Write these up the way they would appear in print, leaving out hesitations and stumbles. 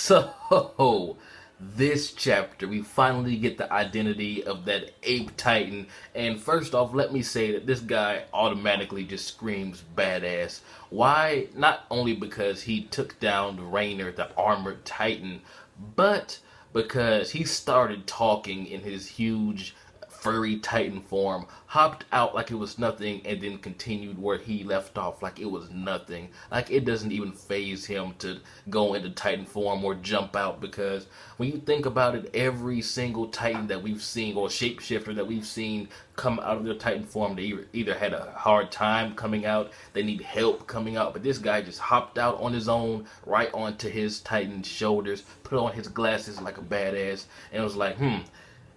So, this chapter, we finally get the identity of that ape titan. And first off, let me say that this guy automatically just screams badass. Why? Not only because he took down Rainer, the armored titan, but because he started talking in his huge furry titan form, hopped out like it was nothing, and then continued where he left off like it was nothing. Like, it doesn't even faze him to go into titan form or jump out, because when you think about it, every single titan that we've seen, or shapeshifter that we've seen come out of their titan form, they either had a hard time coming out, they need help coming out, but this guy just hopped out on his own, right onto his titan's shoulders, put on his glasses like a badass, and was like,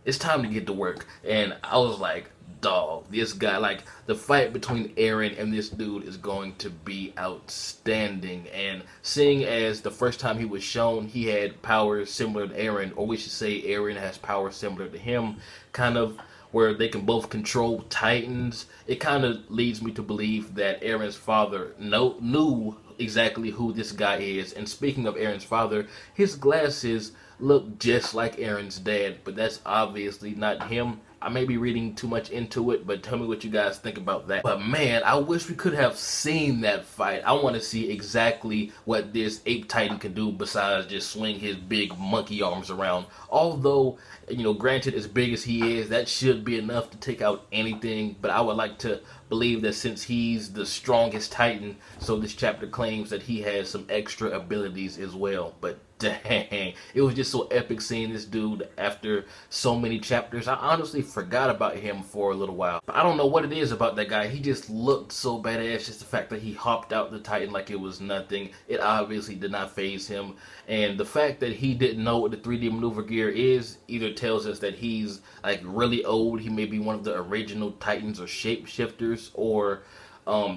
it's time to get to work. And I was like, dog, this guy, like, the fight between Eren and this dude is going to be outstanding. And seeing as the first time he was shown, he had powers similar to Eren, or we should say Eren has powers similar to him, kind of where they can both control titans, it kind of leads me to believe that Eren's father knew exactly who this guy is. And speaking of Eren's father, his glasses look just like Eren's dad, but that's obviously not him. I may be reading too much into it, but tell me what you guys think about that. But man, I wish we could have seen that fight. I want to see exactly what this ape titan can do besides just swing his big monkey arms around. Although, you know, granted, as big as he is, that should be enough to take out anything. But I would like to believe that since he's the strongest titan, so this chapter claims that he has some extra abilities as well. But dang, it was just so epic seeing this dude after so many chapters. I honestly forgot about him for a little while. But I don't know what it is about that guy. He just looked so badass. Just the fact that he hopped out the titan like it was nothing. It obviously did not faze him. And the fact that he didn't know what the 3D maneuver gear is either tells us that he's like really old. He may be one of the original titans or shapeshifters, or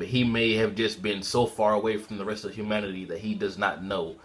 he may have just been so far away from the rest of humanity that he does not know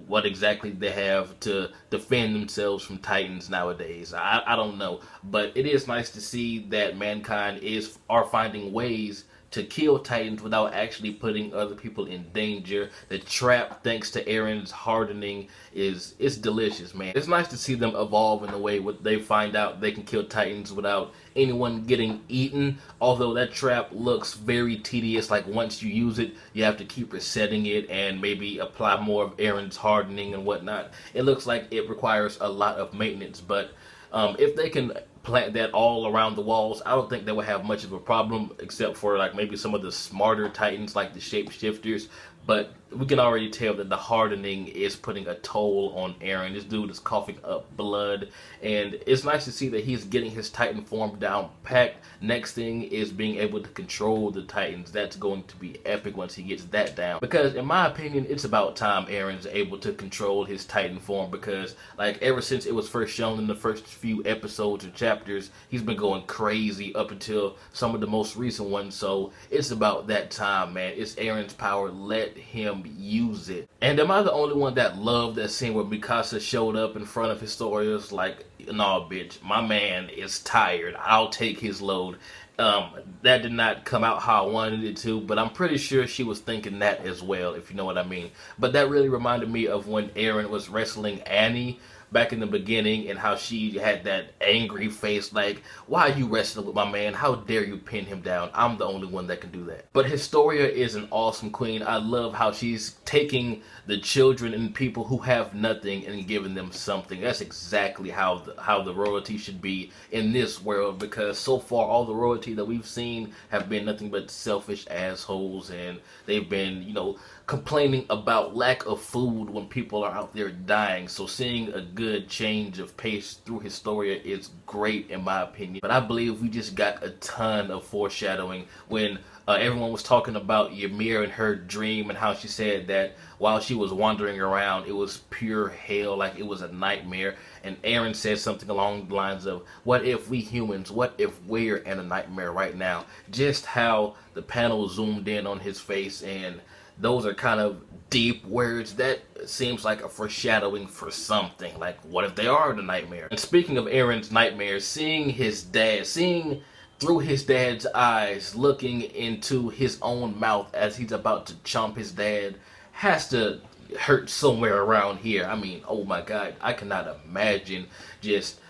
what exactly they have to defend themselves from titans nowadays. I don't know, but it is nice to see that mankind are finding ways to kill titans without actually putting other people in danger. The trap, thanks to Eren's hardening, it's delicious, man. It's nice to see them evolve in the way where they find out they can kill titans without anyone getting eaten. Although that trap looks very tedious, like once you use it, you have to keep resetting it and maybe apply more of Eren's hardening and whatnot. It looks like it requires a lot of maintenance, but if they can plant that all around the walls, I don't think they would have much of a problem, except for like maybe some of the smarter titans like the shapeshifters. But we can already tell that the hardening is putting a toll on Eren. This dude is coughing up blood, and it's nice to see that he's getting his titan form down packed. Next thing is being able to control the titans. That's going to be epic once he gets that down, because in my opinion, it's about time Eren's able to control his titan form, because like ever since it was first shown in the first few episodes or chapters, he's been going crazy up until some of the most recent ones. So it's about that time, man. It's Eren's power. Let him use it. And am I the only one that loved that scene where Mikasa showed up in front of Historia's like, nah, bitch, my man is tired, I'll take his load? That did not come out how I wanted it to, but I'm pretty sure she was thinking that as well, if you know what I mean. But that really reminded me of when Eren was wrestling Annie back in the beginning, and how she had that angry face like, why are you wrestling with my man? How dare you pin him down? I'm the only one that can do that. But Historia is an awesome queen. I love how she's taking the children and people who have nothing and giving them something. That's exactly how the royalty should be in this world, because so far all the royalty that we've seen have been nothing but selfish assholes, and they've been, you know, complaining about lack of food when people are out there dying. So seeing a good change of pace through Historia is great in my opinion. But I believe we just got a ton of foreshadowing when everyone was talking about Ymir and her dream, and how she said that while she was wandering around, it was pure hell, like it was a nightmare. And Eren said something along the lines of, what if we humans, what if we're in a nightmare right now? Just how the panel zoomed in on his face, and those are kind of deep words. That seems like a foreshadowing for something. Like, what if they are the nightmare? And speaking of Eren's nightmares, seeing his dad, seeing through his dad's eyes, looking into his own mouth as he's about to chomp his dad, has to hurt somewhere around here. I mean, oh my god, I cannot imagine just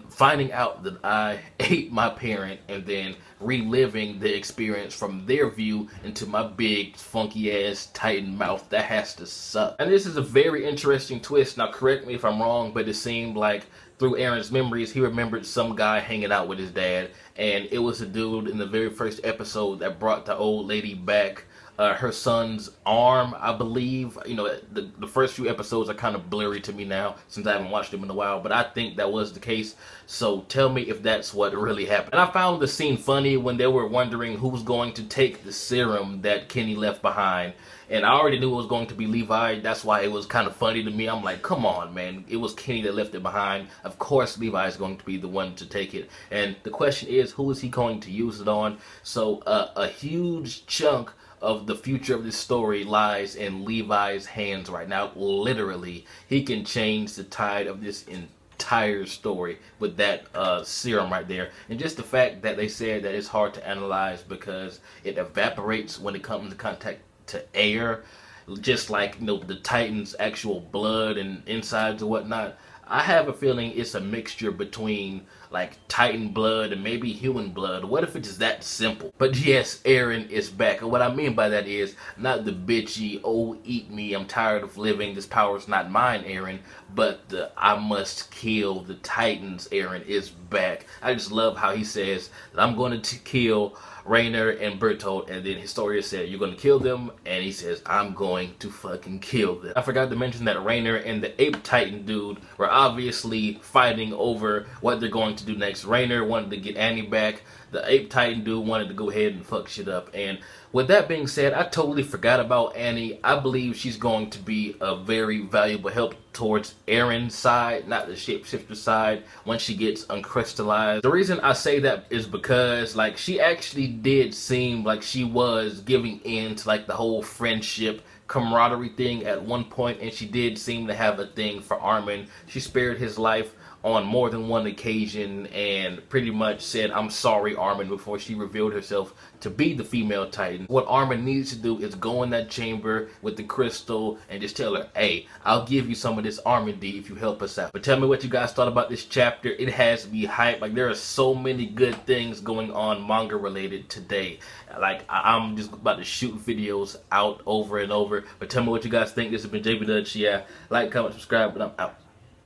finding out that I ate my parent and then reliving the experience from their view into my big funky ass Titan mouth. That has to suck. And this is a very interesting twist. Now correct me if I'm wrong, but it seemed like through Eren's memories he remembered some guy hanging out with his dad, and it was the dude in the very first episode that brought the old lady back her son's arm, I believe. You know, the first few episodes are kind of blurry to me now since I haven't watched them in a while, but I think that was the case. So tell me if that's what really happened. And I found the scene funny when they were wondering who was going to take the serum that Kenny left behind. And I already knew it was going to be Levi. That's why it was kind of funny to me. I'm like, come on, man. It was Kenny that left it behind. Of course, Levi is going to be the one to take it. And the question is, who is he going to use it on? So a huge chunk of the future of this story lies in Levi's hands right now. Literally, he can change the tide of this entire story with that serum right there. And just the fact that they said that it's hard to analyze because it evaporates when it comes in contact to air, just like, you know, the Titan's actual blood and insides and whatnot. I have a feeling it's a mixture between like Titan blood and maybe human blood. What if it's that simple? But yes, Eren is back. And what I mean by that is not the bitchy, oh eat me, I'm tired of living, this power's not mine Eren, but the I must kill the Titans Eren is back. I just love how he says that I'm going to kill Rainer and Bertolt, and then Historia said, you're going to kill them, and he says, I'm going to fucking kill them. I forgot to mention that Rainer and the Ape Titan dude were obviously fighting over what they're going to do next. Rainer wanted to get Annie back. The Ape Titan dude wanted to go ahead and fuck shit up. And with that being said, I totally forgot about Annie. I believe she's going to be a very valuable help towards Eren's side, not the shapeshifter side, once she gets uncrystallized. The reason I say that is because, like, she actually did seem like she was giving in to, like, the whole friendship camaraderie thing at one point, and she did seem to have a thing for Armin. She spared his life on more than one occasion and pretty much said, I'm sorry, Armin, before she revealed herself to be the female Titan. What Armin needs to do is go in that chamber with the crystal and just tell her, hey, I'll give you some of this Armin D if you help us out. But tell me what you guys thought about this chapter. It has me hyped. Like, there are so many good things going on manga related today. Like, I'm just about to shoot videos out over and over. But tell me what you guys think. This has been jbDAuchiha. Like, comment, subscribe, and I'm out.